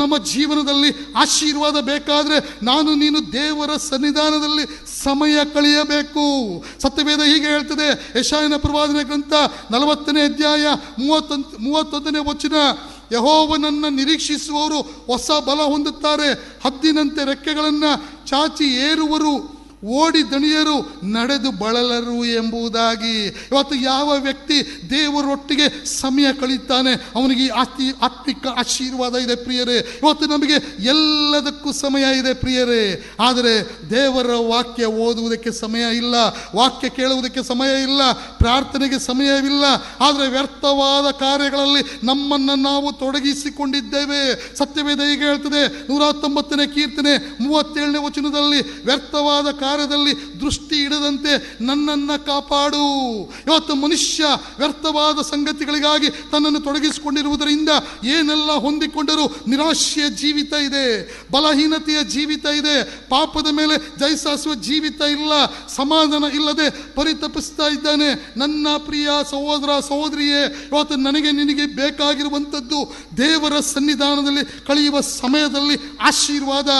ನಮ್ಮ ಜೀವನದಲ್ಲಿ ಆಶೀರ್ವಾದ ಬೇಕಾದರೆ ನಾನು ನೀನು ದೇವರ ಸನ್ನಿಧಾನದಲ್ಲಿ ಸಮಯ ಕಳೆಯಬೇಕು. ಸತ್ಯವೇದ ಹೀಗೆ ಹೇಳ್ತದೆ, ಯೆಶಾಯನ ಪ್ರವಾದನೆ ಗ್ರಂಥ 40ನೇ ಅಧ್ಯಾಯ 31ನೇ ವಚನ, ಯೆಹೋವನನ್ನು ನಿರೀಕ್ಷಿಸುವವರು ಹೊಸ ಬಲ ಹೊಂದುತ್ತಾರೆ, ಹದ್ದಿನಂತೆ ರೆಕ್ಕೆಗಳನ್ನು ಚಾಚಿ ಏರುವರು, ಓಡಿ ದಣಿಯರು, ನಡೆದು ಬಳಲರು ಎಂಬುದಾಗಿ. ಇವತ್ತು ಯಾವ ವ್ಯಕ್ತಿ ದೇವರೊಟ್ಟಿಗೆ ಸಮಯ ಕಳೀತಾನೆ ಅವನಿಗೆ ಆತ್ಮಿಕ ಆಶೀರ್ವಾದ ಇದೆ ಪ್ರಿಯರೇ. ಇವತ್ತು ನಮಗೆ ಎಲ್ಲದಕ್ಕೂ ಸಮಯ ಇದೆ ಪ್ರಿಯರೇ, ಆದರೆ ದೇವರ ವಾಕ್ಯ ಓದುವುದಕ್ಕೆ ಸಮಯ ಇಲ್ಲ, ವಾಕ್ಯ ಕೇಳುವುದಕ್ಕೆ ಸಮಯ ಇಲ್ಲ, ಪ್ರಾರ್ಥನೆಗೆ ಸಮಯವಿಲ್ಲ. ಆದರೆ ವ್ಯರ್ಥವಾದ ಕಾರ್ಯಗಳಲ್ಲಿ ನಮ್ಮನ್ನು ನಾವು ತೊಡಗಿಸಿಕೊಂಡಿದ್ದೇವೆ. ಸತ್ಯವೇದ ಹೀಗೆ ಹೇಳ್ತದೆ, 119ನೇ ಕೀರ್ತನೆ 37ನೇ ವಚನದಲ್ಲಿ, ವ್ಯರ್ಥವಾದ ಕಾರ್ಯದಲ್ಲಿ ದೃಷ್ಟಿ ಇಡದಂತೆ ನನ್ನನ್ನು ಕಾಪಾಡು. ಇವತ್ತು ಮನುಷ್ಯ ವ್ಯರ್ಥವಾದ ಸಂಗತಿಗಳಿಗಾಗಿ ತನ್ನನ್ನು ತೊಡಗಿಸಿಕೊಂಡಿರುವುದರಿಂದ ಏನೆಲ್ಲ ಹೊಂದಿಕೊಂಡರೂ ನಿರಾಶೆಯ ಜೀವಿತ ಇದೆ, ಬಲಹೀನತೆಯ ಜೀವಿತ ಇದೆ, ಪಾಪದ ಮೇಲೆ ಜಯಿಸುವ ಜೀವಿತ ಇಲ್ಲ, ಸಮಾಧಾನ ಇಲ್ಲದೆ ಪರಿತಪಿಸ್ತಾ ಇದ್ದಾನೆ. ನನ್ನ ಪ್ರಿಯ ಸಹೋದರ ಸಹೋದರಿಯೇ, ಇವತ್ತು ನನಗೆ ನಿನಗೆ ಬೇಕಾಗಿರುವಂಥದ್ದು ದೇವರ ಸನ್ನಿಧಾನದಲ್ಲಿ ಕಳೆಯುವ ಸಮಯದಲ್ಲಿ ಆಶೀರ್ವಾದ,